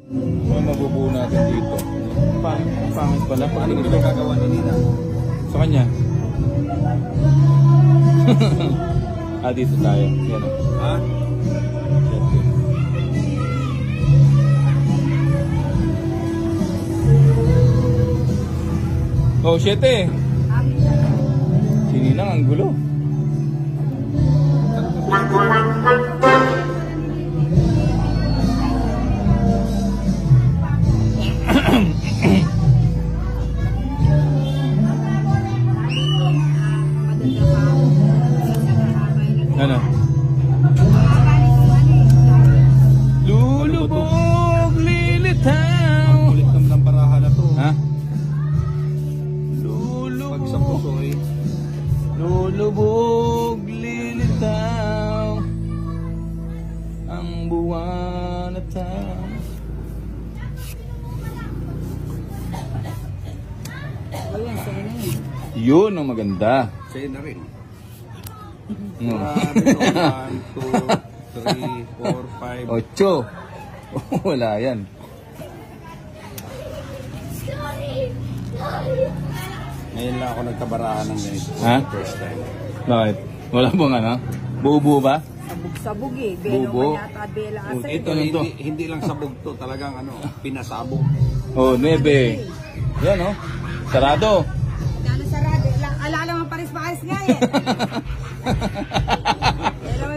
Ano mabubuo natin dito? Pangit pala. Paano ito gagawa ni Nina? Sa kanya. Dito tayo. Yan o. Ha? Oh, 7. Sininang ang gulo. Ano? Lulubog, lilitaw. Kulit naman ng baraha na to. Ha? Pag sa pusoy. Lulubog, lilitaw ang buwan at taw. Yun ang maganda. Sa'yo na rin. No. 1, 2, 3, 4, 5. 8. Wala yan. Ngayon lang ako nagkabarahan ng ganito. Ha? First time. Bakit? Wala bang ano? Buo-buo ba? Sabog-sabog eh. Belo Bubo. man yata, bela asa Ito eh. lang to. Hindi lang sabog to, talagang pinasabog. Oh, 9. Yan oh. Sarado. Ano sarado? Alala mo pares-pares nga eh.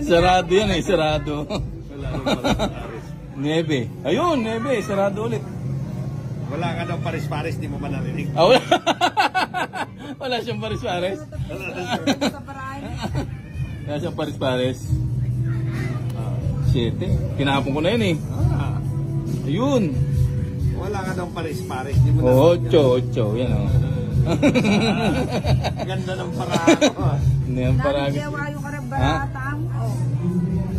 Sarado yan eh, sarado. Wala nang pares-pares. 9. Ayun, 9. Sarado ulit. Wala ka daw pares-pares, di mo man narinig. Ah, wala. Wala siyang pares-pares. Sa parahan eh. Wala siyang pares-pares. 7. Kinahapon ko na yun eh. Ah, Ayun. wala ka daw pares-pares, di mo Oh, narinig. 8. Yan oh. Ganda ng parahan ko. Hindi yan parang. Namijawa yung karabaratang.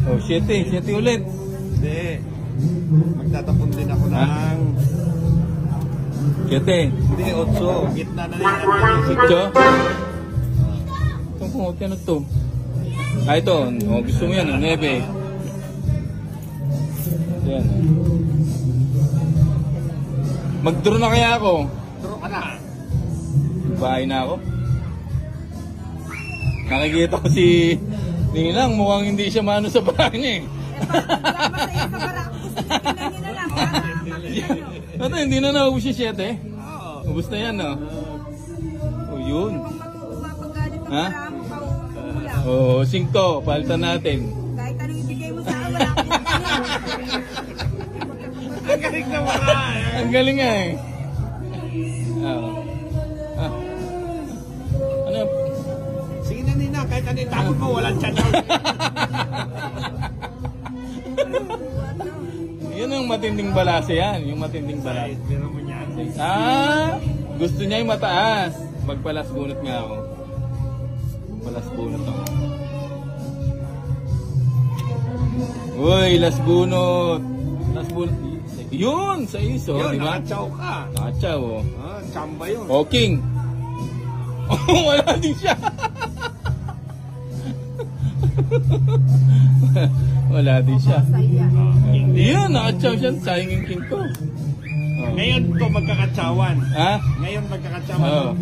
Oh, 7. 7 ulit. Hindi. Magtatapon din ako ng... 7. Hindi, 8. Gitna na rin. 8. Ito kung ano to. Ito. Oh, gusto mo yan. 9. Yan. Mag-draw na kaya ako. Turo ka na. Bahay na ako. Nakikita ko si Ninang. Mukhang hindi siya mano sa bahay niya eh. Wala ba sa iyo sa barako? Gusto niyo tingnan niyo na lang. Para makita niyo. Ito, hindi na naubos si 7. Oo. Ubus na yan, no? O, yun. Kung mapagalit ang Ha? barako, pauulang. O, 5. Palitan natin. Kahit anong ibigay mo sa akin, wala akong tingnan. Ang galing na parahan. Ang galing nga eh. Ah. Ano? Sige na, Nina. Kahit ano yung tapon mo, walang chan. Yun ang matinding balase yan. Yung matinding balase. Pero mo niyan. Gusto niya yung mataas. Magpalas bunot nga ako. Palas bunot ako. Uy, las bunot. Las bunot. Yun, sa iso. Yun, Diba? nakatsaw ka. Nakatsaw, oh. Ah, chamba yun. O, king. Wala din siya. Wala din siya. Saya. Yan, nakatsaw siya. Sayang yung king ko. Oh. Ngayon to magkakatsawan. Ha? Ngayon magkakatsawan. Oh.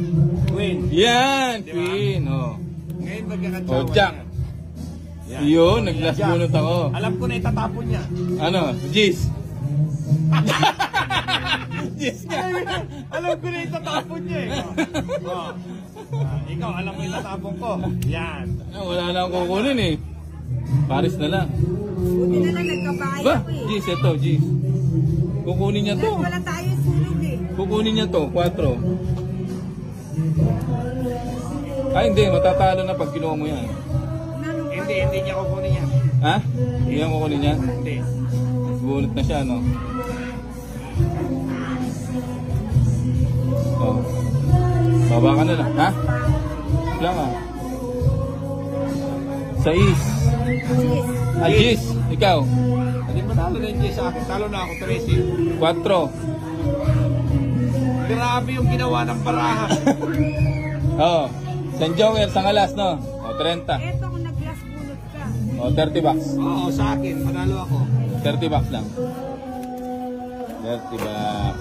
Queen. Yan, Diba? queen. Oh. Ngayon magkakatsawan. Oh, jack. Yan. Yun, nag-last Jack. bunot ako. Alam ko na itatapon niya. Ano? Jis. Jis nga. Alam ko na itatapon niya eh. Oh. Ikaw, alam mo itatapon ko. Yan. Wala na akong kukunin eh. Paris na lang. Buti na lang nagkabahay Ba? ako eh. Jis, ito, Jis. Kukunin niya to. Wala tayo sunog eh. Kukunin niya to, 4. Ay, hindi. Matatalo na pag kinuha mo yan. Hindi niya kukunin yan. Ha? Hindi yan kukunin niya? Hindi. Bunot na siya, no? Oh. Baba ka na lang, ha? Lang, ah. 6. Jis, ikaw. Hindi mo talo na yung Jay sa akin. Talo na ako, 13. 4. Grabe yung ginawa ng barahan. Oh. San Joker, sangalas, no? O, 30. Eto kung nag-glass bunot ka. O, 30 bucks. Oo, sa akin. Panalo ako. 30 bucks lang. 30 bucks.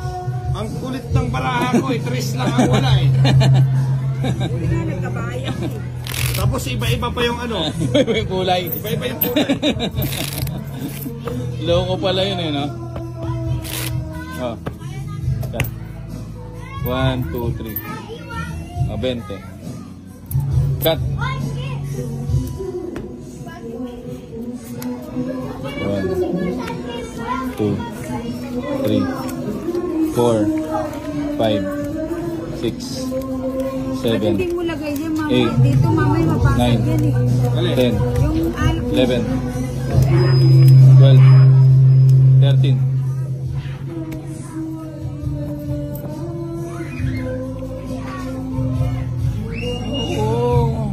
Ang kulit ng baraha ko eh. 3 lang ang wala eh. Hindi nga nagkabayang eh. Tapos iba-iba pa yung ano. Iba yung kulay. Iba-iba yung kulay. Loko pala yun eh, no? Oh. Cut. 1, 2, 3. Oh, 20. Cut. 1, 2, 3, 4, 5, 6, 7, Hindi mo lagay yan, mama. 8, Dito, mamay, mapasag 9, yan eh. 10, Yung alak. 11, 12, 13. Oh.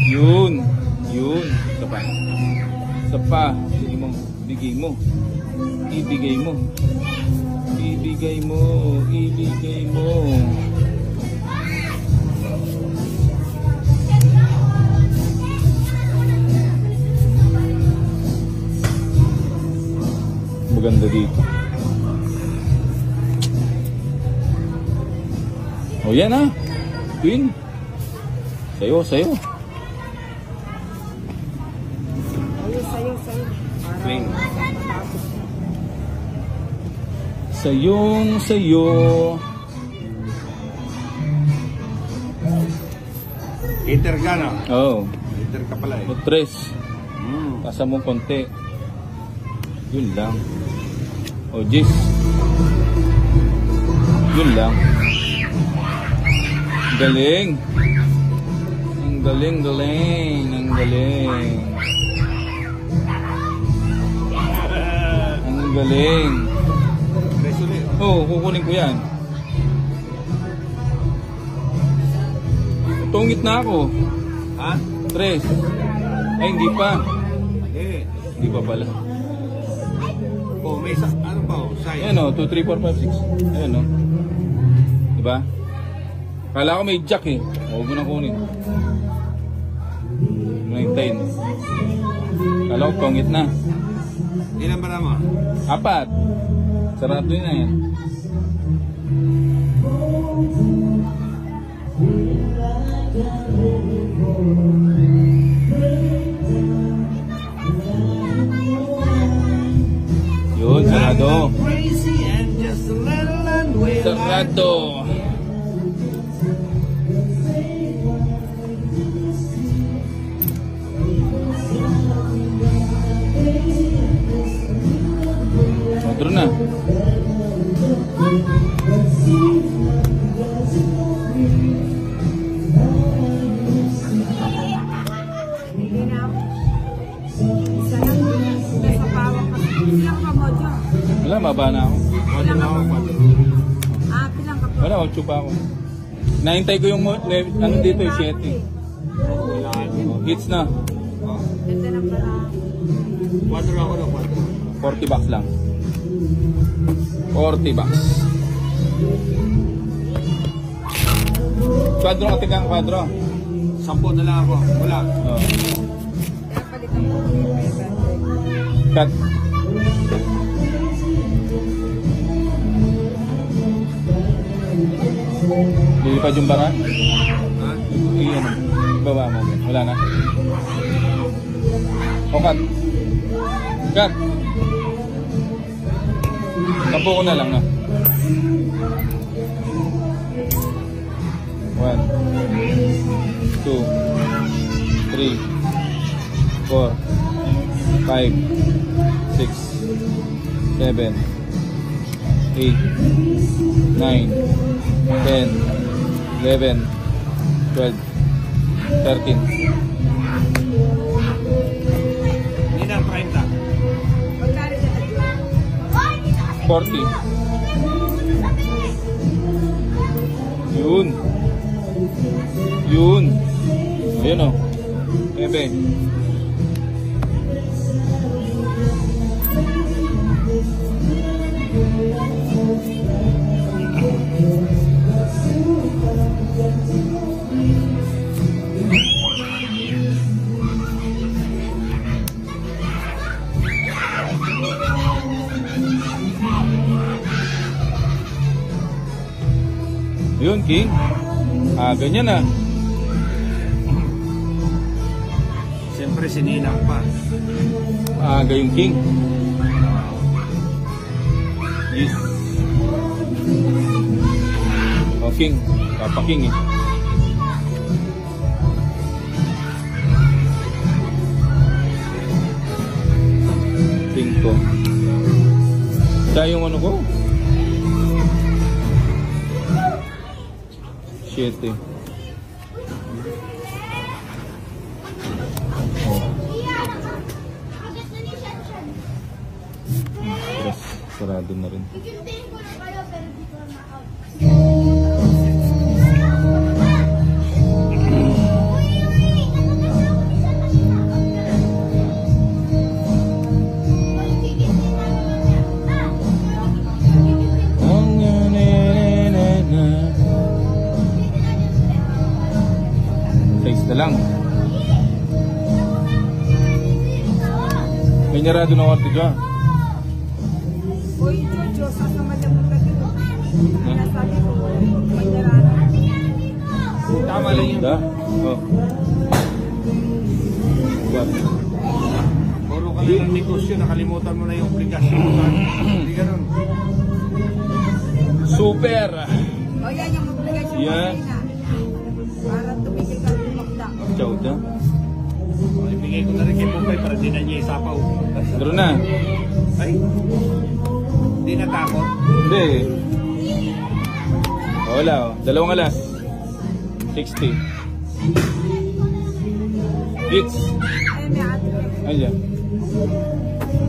Yun. Yun. Isa pa. Isa pa. Bigay mo. Bigay mo. Ibigay mo. Ibigay mo. Ibigay mo. Maganda dito. Oh, yan ah. Queen. Sayo, sayo. Sayo. Queen. Sayong sayo. Inter ka na. Oh. Inter ka pala eh. O tres. Pasa mo konti. Yun lang. O Jis. Yun lang. Galing. Ang galing, galing. Ang galing. Ang galing. Tres ulit. Oh, kukunin ko yan. Tungit na ako. Ha? Tres. Ay, hindi pa. Eh. Hindi pa pala. Oh, may sa... Ano pa oh? Side. Ayan o, 2, 3, 4, 5, 6. Ayan o. Diba? Kala ko may jack eh. Huwag mo na kunin. 19. Kala ko tungit na. Ilan ba naman? 4. Sarado yun na yan. Yun, sarado. Crazy and just a little unwell. Sarado. Otro na. Hindi na ako. Isa lang. Nasa pawak ka. Ilang ka mo dyan? Wala, maba na ako. Ano na ako? Pilang ka po. Wala, 8 pa ako. Nahintay ko yung ano dito, 7. Hits na. Ganda ng pala. 4 ako na 4. 40 bucks lang. 40 bucks. Kwadro ka, tigang kwadro. 10 na lang ako. Wala. Oh. Kaya palitan mo yung Cut. Lilipad yung bara? Ha? Iyan. Baba mo. Wala na. O, cut. Cut. Tampo ko na lang, no? 1, 2, 3, 4, 5, 6, 7, 8, 9, 10, 11, 12, 13. Hindi na, 30. Magkari ka tayo. 40. Yun. Yun. Ayun o. Bebe. Yun, king. Ganyan na. Siyempre sininang pa. Yung king. Yes. Oh, king. Papaking eh. King ko. Kaya yung ano ko? 7. Terus sarado na rin. Lang. May nyarado na kwarto dyan. Uy, Jojo, sasama lang mo kasi. Nasabi ko, may nyarado. Tama lang yun. Oh. Puro ka lang ng negosyo, nakalimutan mo na yung obligasyon mo. Hindi ganun. Super! O yan yung obligasyon mo Yeah. kanina. Para tumigil ka tumakda. Chow na. Ibigay ko na rin kay Pumpay para di na niya isapaw. Daro na. Ay, hindi natakot. Hindi. Wala oh. 2 alas. 60. Hits. Ay, may ate. Ayan.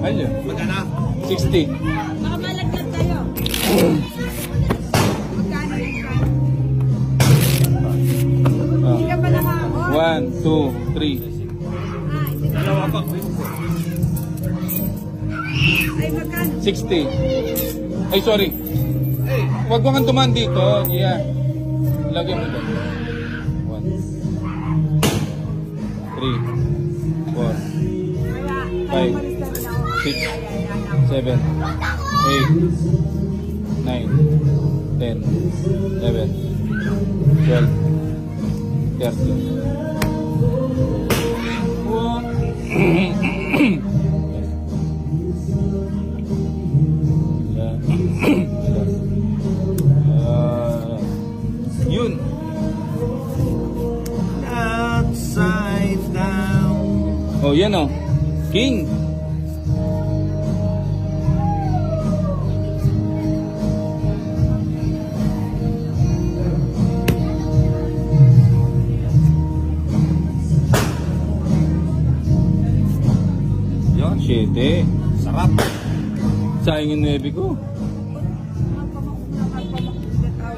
Ayan. Magana? 60. Baka malaglag tayo. Magkano yung kan? Hindi ka pa nakakon. 1, 2, 3. Dalawa pa. Ay, magkano? 60. Ay, sorry. Hey, Huwag mo kang tumaan dito. Yeah. Lagyan mo doon. 1, 2, 3, 4, Kaya malis na rin ako. 6, 7, 8, 9, 10, 11, 12, 13. Yun. upside down. Oh, yan oh. King. Yun, 7. sarap. Sayang yung 9 ko.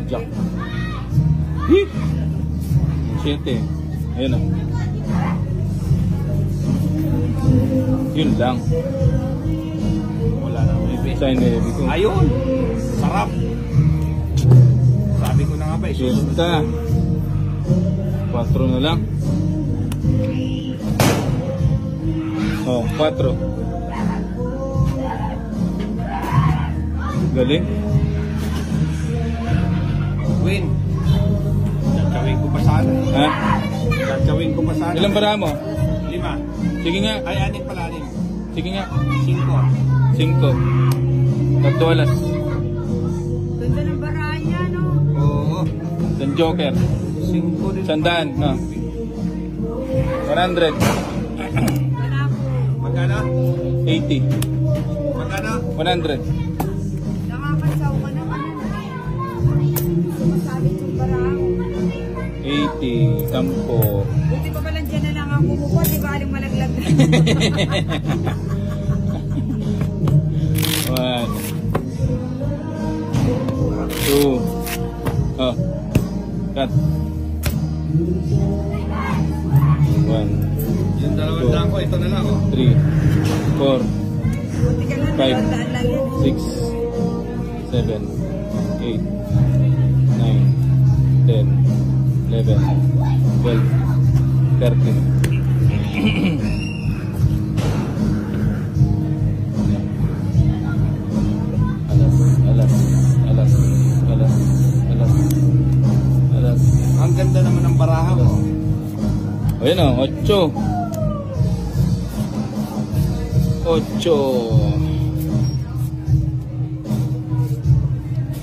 Jack. Hit. 7. Ayun oh. Yun lang. Wala na, baby. Sayang yung 9 ko. Ayun, sarap. Sabi ko na nga ba, isusunod. Fiesta. 4 na lang. Oh, 4. Galing. Win. Tatawin ko pa sana. Ha? Tatawin ko pa sana. Ilang bara mo? 5. Sige nga. Ay, 6 pala, 6. Sige nga. 5. 5. 3 alas. Ganda ng barahan niya, no? Oo. San Joker. 5 din. Sandaan. No. 100. Magkano? 80. Magkano? 100. Nakakasaw ka naman. Sumasabi yung barahan. 80. 10. Buti pa palang dyan na lang ako kumukuha, di ba aling malaglag na. 1. 2. Oh. Cut. 1. Yung 2 lang ko, ito na lang oh. 3. 4. Buti ka na, 5, dalawang lang yan. 6, 7, 8, 9, 10, 11, 12, 13. Alas. Ayan o, 8. 8.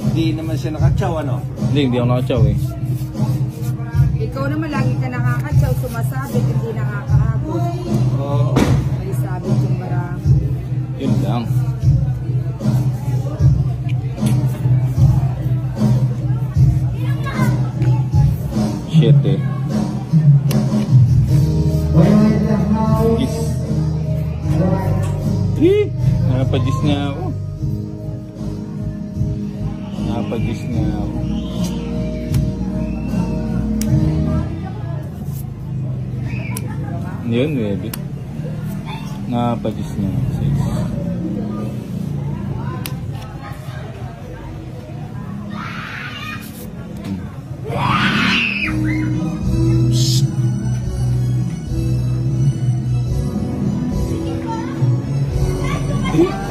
Hindi naman siya nakatsaw, ano? Hindi ako nakatsaw eh. Ikaw naman lagi ka nakakatsaw, sumasabit, hindi nakakahabol. Oo. May sabit yung barang. Yun lang. Shit eh. Gis. Napagis nga ako. Napagis nga ako. Yun, baby. Napagis nga ako.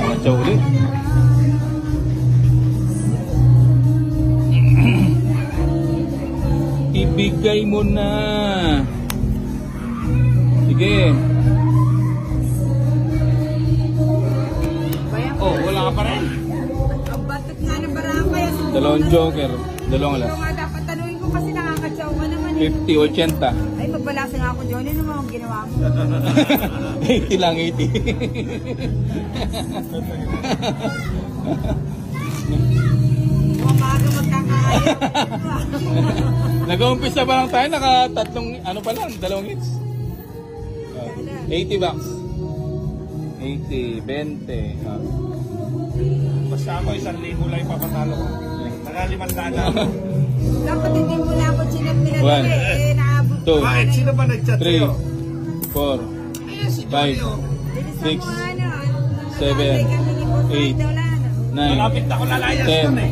Macam ulit. Ibigay mo na. Sige. Oh, wala ka pa rin. Ang batot nga ng barang kaya. Dalawang joker. Dalawang alas. Ikaw nga dapat tanungin ko kasi nakakatsaw ka naman eh. 50, 80. Ay, magbalasa nga ako, Johnny. Ano mga ginawa mo? 80 lang, 80. Umaga magkakaayos. Nag-umpisa pa lang tayo, naka-3, ano pa lang, 2 hits. 80 bucks. 80, 20. Basta ako 1,000 lang ipapatalo ko. Naka-500 na. Dapat hindi mo na ako chinap-pinap One. eh. Naabot 2, Bakit? Sino ba nag-chat 3, sa'yo? 4, Ayan, si 5, Johnny, oh. Six, ano, 7, 8, 9, Malapit na ako lalayas 10, doon eh.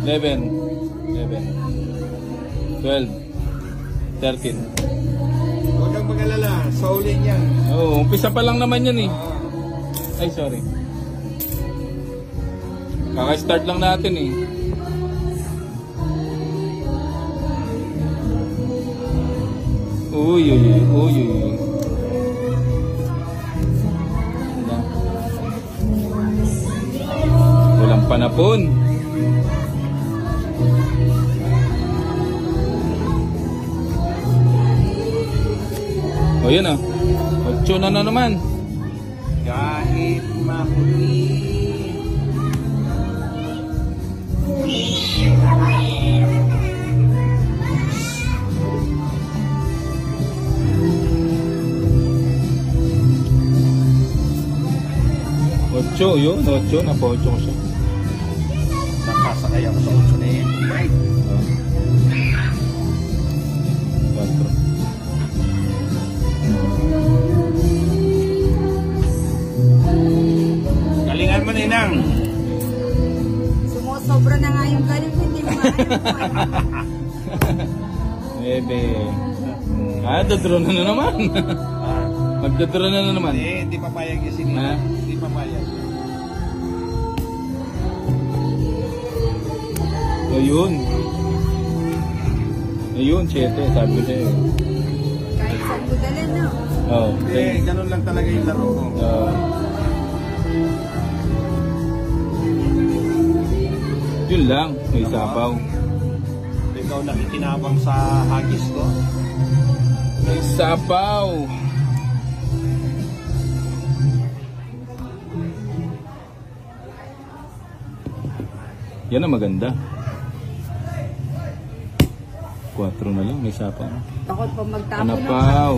11, 12, 13. Huwag kang mag-alala. Soulin yan. Oh, umpisa pa lang naman yan eh. Ay, sorry. Kaka-start lang natin eh. Uy, uy, uy, uy, uy. Walang panapon. O yun ah. 8 na naman. Kahit mahuli. Ocho, yun. 8. Napa-8 ko siya. Nakasakay ako sa 8 na yan. Right. Quatro. Galingan mo, Ninang. Sumusobra na nga yung galing, hindi mo nga Bebe. Dadraw na naman. Magdadraw na naman. Hindi papayag yung sige. Ha? Hindi papayag. Ayun. Ayun, 7. Sabi ko sa'yo. kahit saan mo dalhin, no? Oo. Ganun lang talaga yung laro ko. Yun lang. May sabaw. Ikaw nakikinabang sa hagis ko. May sabaw. Yan ang maganda. 4 na lang, may sapaw. Takot pa magtapo Anapaw.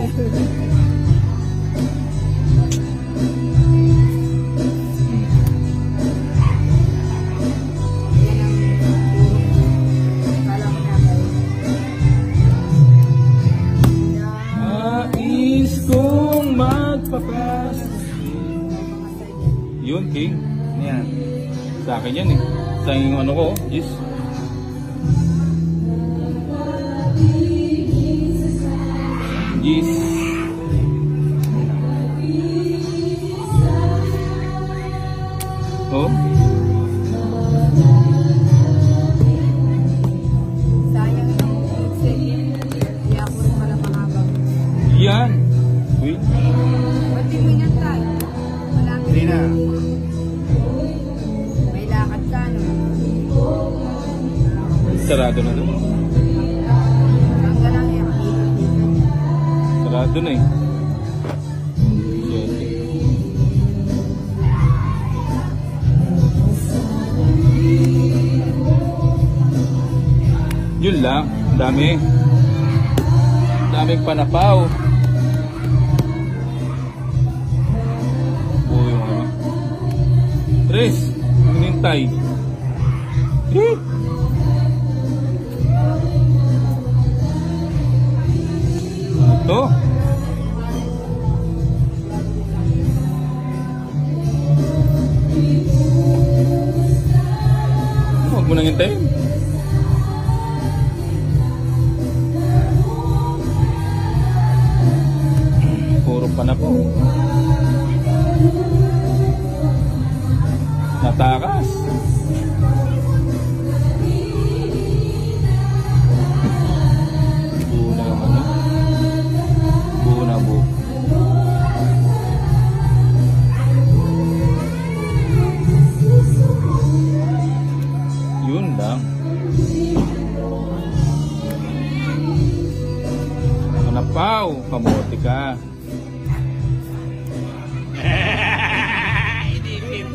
Nais kong magpapas. Yun, King. Yan. Sa akin yan eh. Sa yung ano ko, yes. Yes. Oh. Sayang yung 8 seconds. Kaya ako rin pala mahabang. Yan. Sarado na doon. Hanggang lang yan. Sarado na eh. Siyete. Yun lang. Dami. Daming panapaw. Uy, mga. Tres. Hinintay. Eh. Ano to? Huwag mo nang hintayin. Puro pa na po. Natakas. Buo na yung ano. Buo na buo. Yun lang. Manapaw, kamote ka.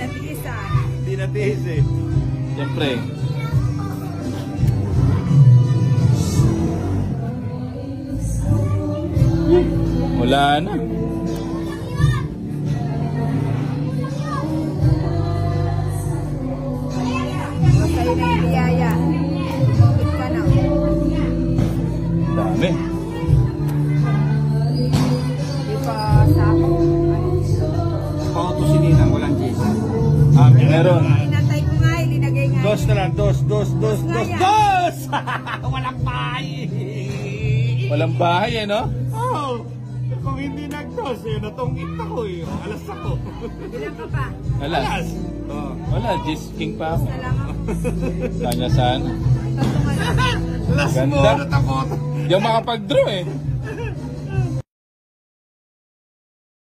Natiis ah. Hindi natiis eh. Siyempre. Wala na. Sa'yo na yung biyaya. Lumapit ka na. Dami. Di pa sa ako. Pauto si Ninang, walang cheese. Meron. Pinatay ko nga, ilinagay nga. Dos na lang, dos. nga yan. Dos! Walang bahay! Walang bahay eh, no? Oh, kung hindi nag-dos, eh, natungkit ako eh. Alas ako. Ilan ka pa? Alas. Oh. Wala, Jis King pa ako. Na lang ako. Kanya sana. Tatlong ano. Alas mo, Ganda. natakot. Di ako makapag-draw eh.